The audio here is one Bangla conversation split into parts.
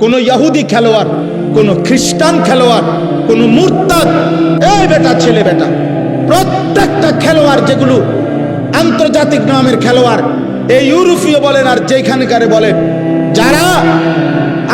কোন ইহুদি খেলোয়াড়, কোন খ্রিস্টান খেলোয়াড়, কোন মুরতাদ, এই বেটা ছেলে বেটা, প্রত্যেকটা খেলোয়াড় যেগুলো আন্তর্জাতিক নামের খেলোয়াড়, এই ইউরোপীয় বলেন আর যেখানকারে বলেন, যারা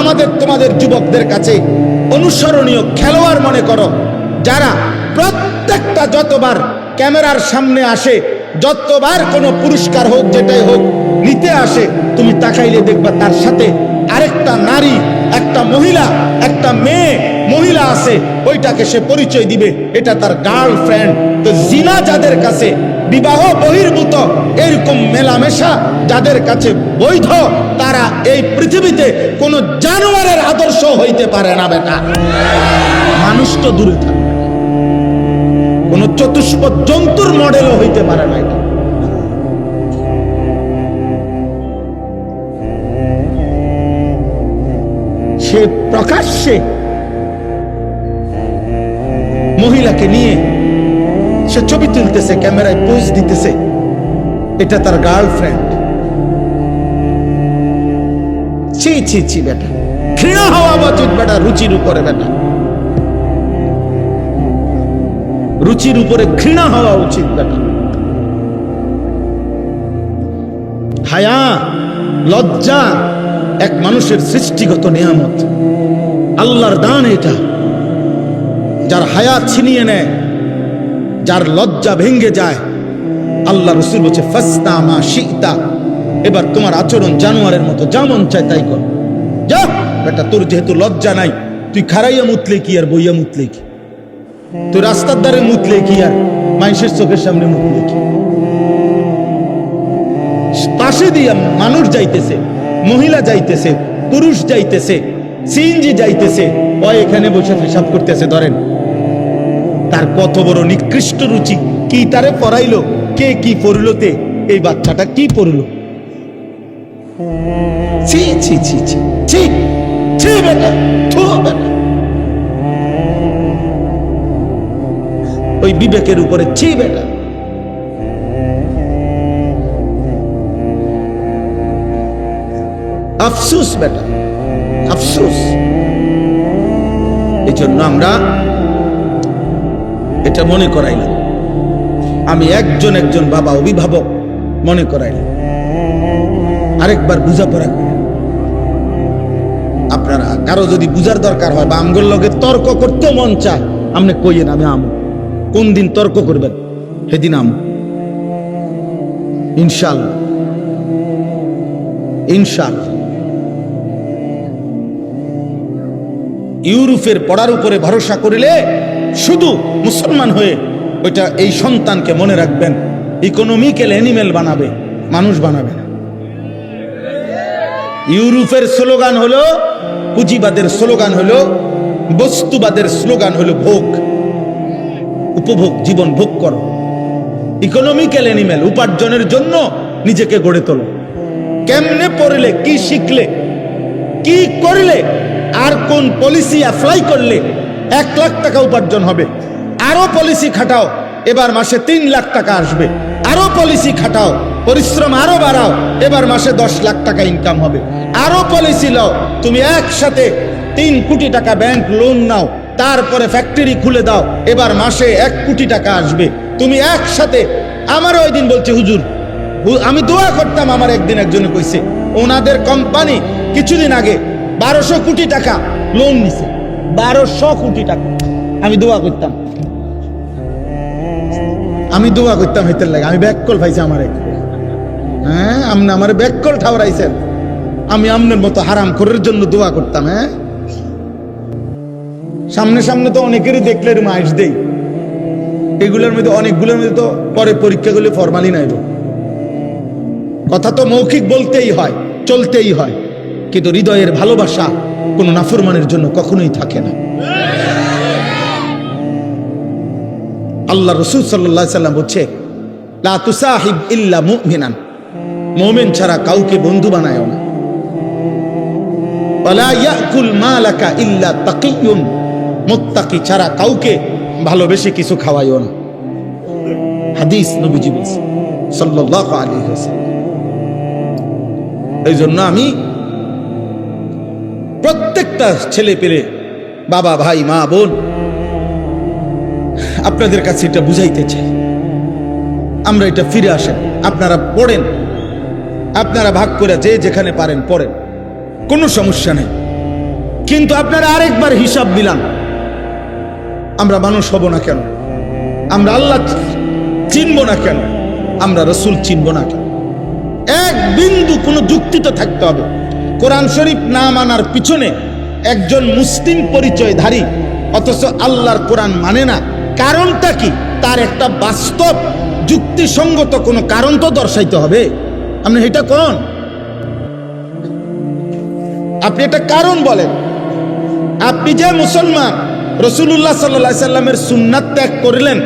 আমাদের তোমাদের যুবকদের কাছে অনুসরণীয় খেলোয়াড় মনে করো, যারা প্রত্যেকটা যতবার ক্যামেরার সামনে আসে, যতবার কোনো পুরস্কার হোক যেটাই হোক নিতে আসে, তুমি তাকাইলে দেখবা তার সাথে আরেকটা নারী, একটা মহিলা, একটা মেয়ে মহিলা আছে, ওইটাকে সে পরিচয় দিবে এটা তার গার্লফ্রেন্ড। তো জিনা যাদের কাছে বিবাহ বহির্ভূত এরকম মেলামেশা যাদের কাছে বৈধ, তারা এই পৃথিবীতে কোনো জানোয়ারের আদর্শ হইতে পারে না বেটা। মানুষ তো দূরে থাকে, কোন চতুষ্পদ জন্তুর মডেলও হইতে পারে না এটা। সে প্রকাশ্যে মহিলাকে নিয়ে সে ছবি তুলতেছে, ক্যামেরায় পোজ দিতেছে, এটা তার গার্লফ্রেন্ড। ছি ছি ছি বেটা, ঘৃণা হওয়া উচিত বেটা রুচির উপরে। বেটা রুচির উপরে ঘৃণা হওয়া উচিত বেটা। হায়া, লজ্জা এক মানুষের সৃষ্টিগত নিয়ামত, আল্লাহর দান এটা। যার হায়া ছিনিয়ে নেয়, যার লজ্জা ভেঙ্গে যায়, আল্লাহ রাসূল বলছে ফাসনা মা শিতা, এবার তোমার আচরণ জানোয়ারের মতো, যা মন চায় তাই কর। যা বেটা, তোর যেহেতু লজ্জা নাই, তুই খারাইয়া মুতলে কি আর বইয়া মুতলে কি, তুই রাস্তার ধারে মুতলে কি আর মানুষের চোখের সামনে মুতলে কি। পাশে দিয়া মানুষ যাইতেছে, মহিলা যাইতেছে, পুরুষ যাইতেছে, সিএনজি যাইতেছে, ও এখানে বসে পেশাব করতেছে, ধরেন তার কত বড় নিকৃষ্ট রুচি। কি তারে পড়াইলো, কে কি পড়লোতে, এই বাচ্চাটা কি পড়লো। ছি ছি ছি ছি ছি ছি বেটা, থু বেটা, ওই বিবেকের উপরে ছি বেটা। আফসোস বেটা, আফসোস। এই জন্য আমরা এটা মনে করাইলাম, আমি একজন একজন বাবা অভিভাবক মনে করাইলাম, আরেকবার বুঝাপড়া করেন। আপনারা কারো যদি বুঝার দরকার হয় বা আমগোর লগে তর্ক করতে মন চায়, আপনি কইয়েন আমি আমু। কোন দিন তর্ক করবেন সেদিন আমু, ইনশাআল্লাহ ইনশাআল্লাহ। ইউরোপের পড়ার উপরে ভরসা করিলে শুধু মুসলমান হয়ে ওইটা এই সন্তানকে মনে রাখবেন ইকোনমিক্যাল অ্যানিমেল বানাবে, মানুষ বানাবে না। ইউরোপের স্লোগান হলো, পুঁজিবাদের স্লোগান হলো, বস্তুবাদের স্লোগান হলো ভোগ, উপভোগ, জীবন ভোগ করো। ইকোনমিক্যাল অ্যানিমেল, উপার্জনের জন্য নিজেকে গড়ে তোলো। কেমনে পড়লে, কি শিখলে, কি করলে, আর কোন পলিসি অ্যাপ্লাই করলে 1 লাখ টাকা উপার্জন হবে, আরো পলিসি খাটাও, এবার মাসে 3 লাখ টাকা আসবে, আরো পলিসি খাটাও, পরিশ্রম আরো বাড়াও, এবার মাসে 10 লাখ টাকা ইনকাম হবে, আরো পলিসি লাও, তুমি একসাথে 3 কোটি টাকা ব্যাংক লোন নাও, তারপরে ফ্যাক্টরি খুলে দাও, এবার মাসে 1 কোটি টাকা আসবে। তুমি একসাথে, আমার ওই দিন বলছে হুজুর, আমি দোয়া করতাম, আমার একদিন একজনে কইছে ওনাদের কোম্পানি কিছুদিন আগে 1200 কোটি টাকা লোন নিছে, 1200 কোটি টাকা। আমি দোয়া করতাম, হেতের লাগে, আমি ব্যাককল পাইছি আমারে। হ্যাঁ, আপনি আমার ব্যাককল ঠাউরাইছেন, আমি আপনার মতো হারাম খোরের জন্য দোয়া করতাম। হ্যাঁ, সামনে সামনে তো অনেকেরই দেখলে মাইস দেই, এগুলোর মধ্যে অনেকগুলোর মধ্যে তো পরে পরীক্ষাগুলি ফরমালি নাইব। কথা তো মৌখিক বলতেই হয়, চলতেই হয়, কিন্তু হৃদয়ের ভালোবাসা কোনো নাফরমানের জন্য কখনোই থাকে না। আল্লাহ রাসূল সাল্লাল্লাহু আলাইহি সাল্লাম বলছে, লা তুসাহিব ইল্লা মুমিনান, মুমিন ছাড়া কাউকে বন্ধু বানায়ও না। ওয়ালা ইয়াকুল মালাকা ইল্লা তাকিয়ুন, মুত্তাকি ছাড়া কাউকে ভালোবেসে কিছু খাওয়াইও না। হাদিস নবীজি বলেছে সাল্লাল্লাহু আলাইহি ওয়াসাল্লাম। এই জন্য আমি প্রত্যেকটা ছেলে পেলে, বাবা, ভাই, মা, বোন, আপনাদের কাছে এটা বুঝাইতে চাই, আমরা এটা ফিরে আসেন, আপনারা পড়েন, আপনারা ভাগ করে যে যেখানে পারেন পড়েন, কোনো সমস্যা নেই। কিন্তু আপনারা আরেকবার হিসাব দিলাম, আমরা মানুষ হব না কেন, আমরা আল্লাহ চিনব না কেন, আমরা রসুল চিনব না কেন? এক বিন্দু কোনো যুক্তি তো থাকতে হবে। কোরআন শরীফ না মানার পিছনে একজন মুসলিম পরিচয়ধারী অথচ আল্লাহর কোরআন মানে না, কারণটা কি? তার একটা বাস্তব যুক্তিসঙ্গত কোনো কারণ তো দর্শাইতে হবে। আপনি এটা কোন, আপনি এটা কারণ বলেন। আপনি যে মুসলমান, রাসূলুল্লাহ সাল্লাল্লাহু আলাইহি সাল্লামের সুন্নাত ত্যাগ করলেন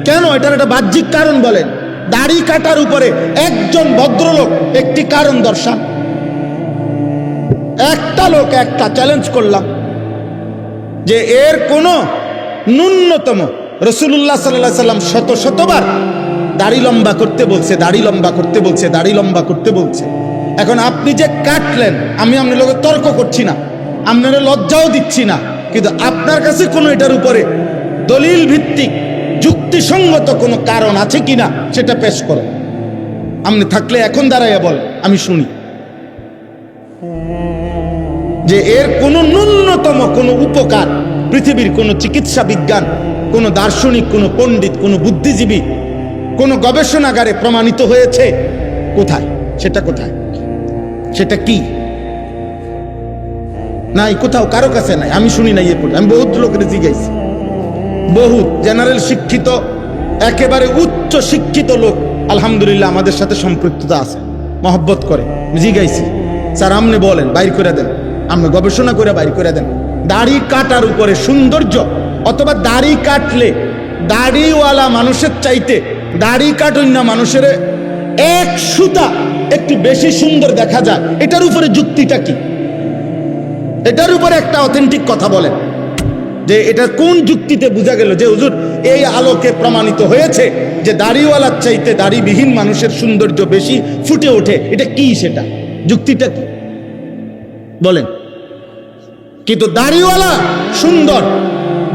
কেন? এটার একটা বাহ্যিক কারণ বলেন। দাড়ি কাটার উপরে একজন ভদ্রলোক একটি কারণ দর্শান। একটা লোক, একটা চ্যালেঞ্জ করলাম যে এর কোনো ন্যূনতম, রাসূলুল্লাহ সাল্লাল্লাহু আলাইহি সাল্লাম শত শতবার দাড়ি লম্বা করতে বলছে, দাড়ি লম্বা করতে বলছে, দাড়ি লম্বা করতে বলছে। এখন আপনি যে কাটলেন, আমি আপনার লোকের তর্ক করছি না, আপনার লজ্জাও দিচ্ছি না, কিন্তু আপনার কাছে কোনো এটার উপরে দলিল ভিত্তিক যুক্তিসঙ্গত কোনো কারণ আছে কিনা সেটা পেশ করেন। আপনি থাকলে এখন দাঁড়াইয়া বল, আমি শুনি যে এর কোনো ন্যূনতম কোনো উপকার পৃথিবীর কোনো চিকিৎসা বিজ্ঞান, কোনো দার্শনিক, কোনো পণ্ডিত, কোনো বুদ্ধিজীবী, কোনো গবেষণাগারে প্রমাণিত হয়েছে? কোথায় সেটা? কোথায় সেটা? কি নাই, কোথাও কারো কাছে নাই, আমি শুনি নাই। আমি বহুত লোকের জিজ্ঞাসি, বহুত জেনারেল শিক্ষিত, একেবারে উচ্চ শিক্ষিত লোক আলহামদুলিল্লাহ আমাদের সাথে সম্পৃক্ততা আছে, মহব্বত করে, জিজ্ঞাসি, স্যার আপনি বলেন, বাইর করে দেন, আপনি গবেষণা করে বাইর করে দেন। দাড়ি কাটার উপরে সৌন্দর্য, অথবা দাড়ি কাটলে দাড়িওয়ালা মানুষের চাইতে দাড়ি কাটুন না মানুষের এক সুতা একটু বেশি সুন্দর দেখা যায়, এটার উপরে যুক্তিটা কি? এটার উপরে একটা অথেন্টিক কথা বলেন যে এটা কোন যুক্তিতে বোঝা গেল যে হুজুর এই আলোকে প্রমাণিত হয়েছে যে দাড়িওয়ালার চাইতে দাড়িবিহীন মানুষের সৌন্দর্য বেশি ফুটে ওঠে। এটা কি? সেটা যুক্তিটা কি বলেন? কিন্তু দাড়িওয়ালা সুন্দর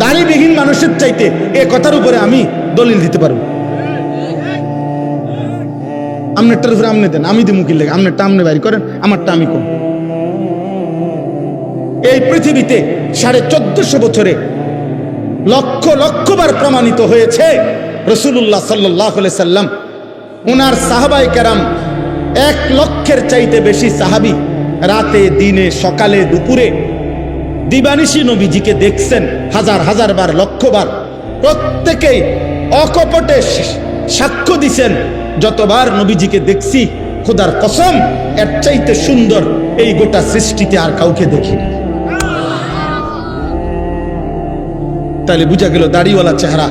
দাড়িবিহীন মানুষের চাইতে, এ কথার উপরে আমি দলিল দিতে পারবো। আপনারটার উপরে আপনি দেন, আমি দিমুকির লেগে, আপনারটা আপনি বাইর করেন, আমারটা আমি কম। এই পৃথিবীতে 1450 বছরে লক্ষ লক্ষবার প্রমাণিত হয়েছে রাসূলুল্লাহ সাল্লাল্লাহু আলাইহি সাল্লাম, ওনার সাহাবায়ে কেরাম 1 লক্ষের চাইতে বেশি সাহাবী রাতে, দিনে, সকালে, দুপুরে, দিবানিশি নবীজিকে দেখছেন হাজার হাজার বার, লক্ষবার। প্রত্যেকেই অকপটে সাক্ষ্য দিছেন, যতবার নবীজিকে দেখছি খোদার কসম এর চাইতে সুন্দর এই গোটা সৃষ্টিতে আর কাউকে দেখিনি। তাহলে বুঝা গেল দাড়িওয়ালা চেহারা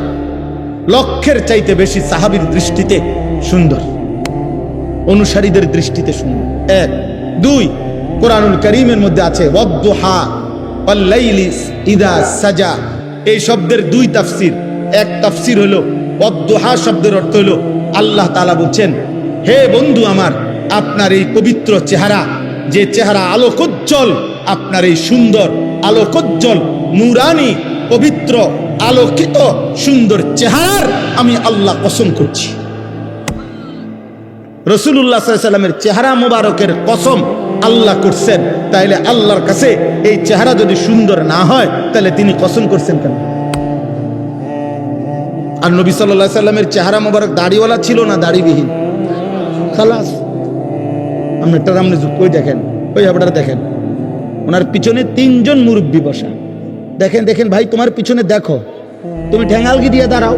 লক্ষের চাইতে বেশি সাহাবীর দৃষ্টিতে সুন্দর, অনুসারীদের দৃষ্টিতে সুন্দর। 1 2 কোরআনুল কারীমের মধ্যে আছে ওয়াদ-দুহা ওয়াল লাইলি ইযা সাজা। এই শব্দের 2 তাফসীর। এক তাফসীর হলো ওয়াদ-দুহা শব্দের অর্থ হলো আল্লাহ তাআলা বলছেন, হে বন্ধু আমার, আপনার এই পবিত্র চেহারা, যে চেহারা আলোকোজ্জ্বল, আপনার এই সুন্দর আলোকোজ্জ্বল নূরানি পবিত্র আলোকিত সুন্দর চেহারার আমি আল্লাহ কসম করছি। রাসূলুল্লাহ সাল্লাল্লাহু আলাইহি সাল্লামের চেহারা মোবারকের কসম আল্লাহ করছেন, তাইলে আল্লাহর কাছে এই চেহারা যদি সুন্দর না হয় তাহলে তিনি কসম করছেন কেন? আর নবী সাল্লাল্লাহু আলাইহি সাল্লামের চেহারা মোবারক দাড়িওয়ালা ছিল না দাড়িবিহীন? খালাস। আপনারটা আপনি কই দেখেন, ওই আপনারা দেখেন, ওনার পিছনে 3 জন মুরব্বী বসা। দেখেন দেখেন ভাই, তোমার পিছনে দেখো, তুমি ঠ্যাঙ্গালগি দিয়ে দাঁড়াও,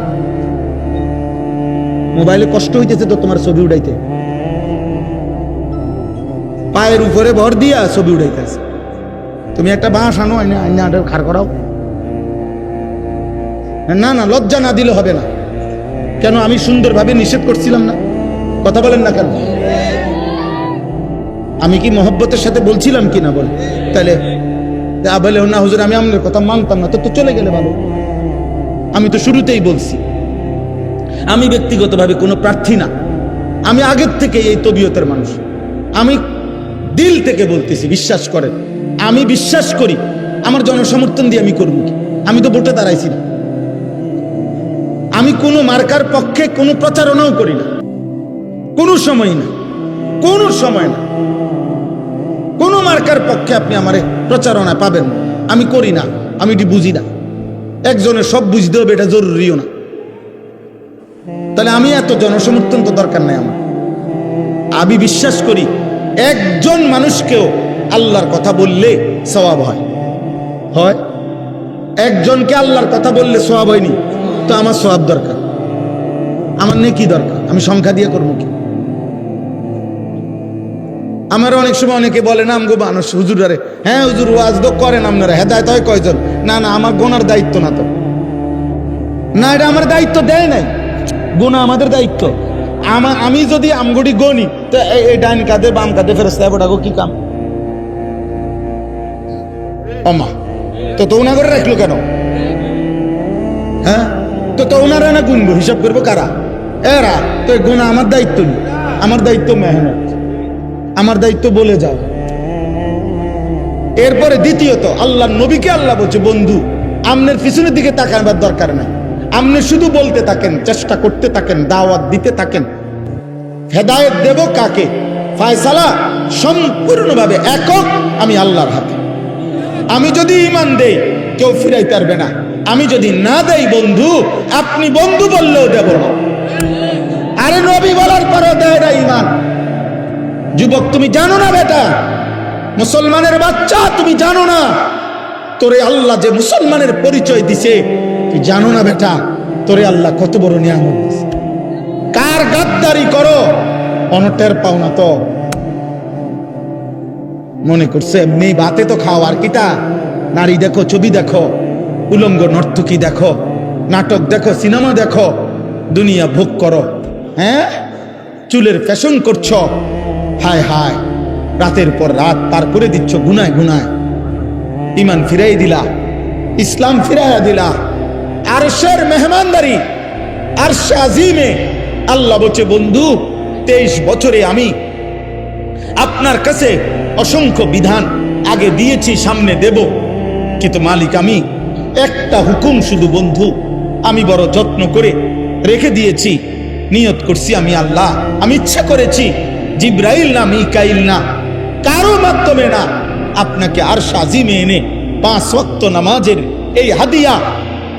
মোবাইলে কষ্ট হইতেছে তো তোমার ছবি উঠাইতে, পায়ের উপরে ভর দিয়া ছবি উঠাইতেছে। তুমি একটা বাঁশ আনো, আইনা খাড় করাও। না না, লজ্জা না দিলে হবে না। কেন? আমি সুন্দরভাবে নিষেধ করছিলাম না? কথা বলেন না কেন? আমি কি মহব্বতের সাথে বলছিলাম কি না? বলে তাহলে বলে না হুজুর আমি আপনার কথা মানতাম না, তো চলে গেলে ভালো। আমি তো শুরুতেই বলছি আমি ব্যক্তিগতভাবে কোনো প্রার্থী না, আমি আগের থেকে এই তবিয়তের মানুষ। আমি দিল থেকে বলতেছি, বিশ্বাস করেন, আমি বিশ্বাস করি আমার জনসমর্থন দিয়ে আমি করব কি? আমি তো ভোটে দাঁড়াইছি না। আমি কোনো মার্কার পক্ষে কোনো প্রচারণাও করি না, কোনো সময় না, কোনো সময় না। কোনো মার্কার পক্ষে আপনি আমার প্রচারণা পাবেন না। আমি করি না, আমি এটি বুঝি না। একজনের সব বুঝতে হবে এটা জরুরিও না। তাহলে আমি এত জনসমর্থন তো দরকার নাই আমার। আমি বিশ্বাস করি একজন মানুষকেও আল্লাহর কথা বললে সওয়াব হয়। হয় একজনকে আল্লাহর কথা বললে সওয়াব হয়নি, তো আমার সওয়াব দরকার, আমার নেকি দরকার। আমি সংখ্যা দিয়ে করবো কি? আমার অনেক সময় অনেকে বলে না আমগো মানুষ হুজুরারে, হ্যাঁ হুজুর ওয়াজ তো করেন আপনারা, হেদায়েত হয় কয়জন? না না, আমার গোনার দায়িত্ব না তো। না, এটা আমার দায়িত্ব দেয় নাই, গোনা আমাদের দায়িত্ব। আমি যদি আমগুড়ি গনি তো এই ডাইন কাঁধে বাম কাঁধে ফেরেস্তা ওটাকে কি কাম? অমা তো উনা করে রাখলো কেন? হ্যাঁ, তো ওনারা না গুনবো, হিসাব করবো কারা? এরা। তো গোনা আমার দায়িত্ব নেই, আমার দায়িত্ব মেহনত, আমার দায়িত্ব বলে যাও। এরপরে দ্বিতীয়ত আল্লাহর নবীকে আল্লাহ বলছে, বন্ধু আমনের পিছনের দিকে তাকাবার দরকার নাই, আপনি শুধু বলতে থাকেন, চেষ্টা করতে থাকেন, দাওয়াত দিতে থাকেন। হেদায়েত দেব কাকে? ফয়সালা সম্পূর্ণভাবে একক আমি আল্লাহর হাতে। আমি যদি ঈমান দেই কেউ ফিরাইতে পারবে না, আমি যদি না দেই বন্ধু, আপনি বন্ধু বললেও দেব না। আরে নবী বলার পরও দেয় না ঈমান। যুবক তুমি জানো না বেটা, মুসলমানের বাচ্চা তুমি জানো না তোরে আল্লাহ যে মুসলমানের পরিচয় দিছে, তুই জানো না বেটা তোরে আল্লাহ কত বড় নিয়ামত দিছে। কার গাদ্দারি করো অনটের পাও না তো। মনে করছে এমনি ভাতে তো খাও, আর কিটা? নারী দেখো, ছবি দেখো, উলঙ্গ নর্তকী দেখো, নাটক দেখো, সিনেমা দেখো, দুনিয়া ভোগ করো। হ্যাঁ, চুলের ফ্যাশন করছো, হায় হায় রাতের পর রাত পার করে দিচ্ছ গুনায় গুনায়। ঈমান ফিরাই দিলা, ইসলাম ফিরাইয়া দিলা। আরশের মেহমানদারি, আরশে আজিমে আল্লাহ বলছে, বন্ধু 23 বছরে আমি আপনার কাছে অসংখ্য বিধান আগে দিয়েছি, সামনে দেব, কিন্তু মালিক আমি একটা হুকুম শুধু বন্ধু আমি বড় যত্ন করে রেখে দিয়েছি। নিয়ত করছি আমি আল্লাহ, আমি ইচ্ছা করেছি জিব্রাইল না মিকাইল না কারো মাধ্যমে না, আপনাকে আরশ আজিমে এনে 5 ওয়াক্ত নামাজের এই হাদিয়া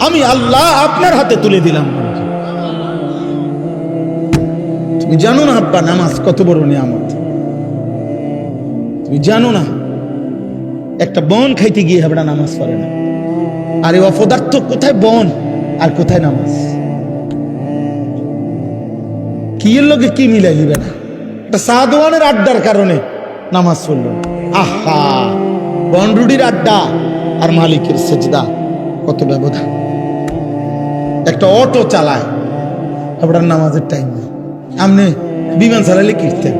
আমি আল্লাহ আপনার হাতে তুলে দিলাম। তুমি জানো না আব্বা নামাজ কত বড় নিয়ামত? তুমি জানো না একটা বন খাইতে গিয়ে হাবড়া নামাজ পড়ে না। আরে অপদার্থ কোথায় বন আর কোথায় নামাজ? কি এর লগে কি মিলাই নিবে না? একটা সাদওয়ানের আড্ডার কারণে নামাজ পড়ল। আহা, বনরুডির আড্ডা আর মালিকের সেজদা, কত ব্যবধান। একটা অটো চালায়, আপনার নামাজের টাইম নেই। আপনি বিমান চালাইলে কিনতেন,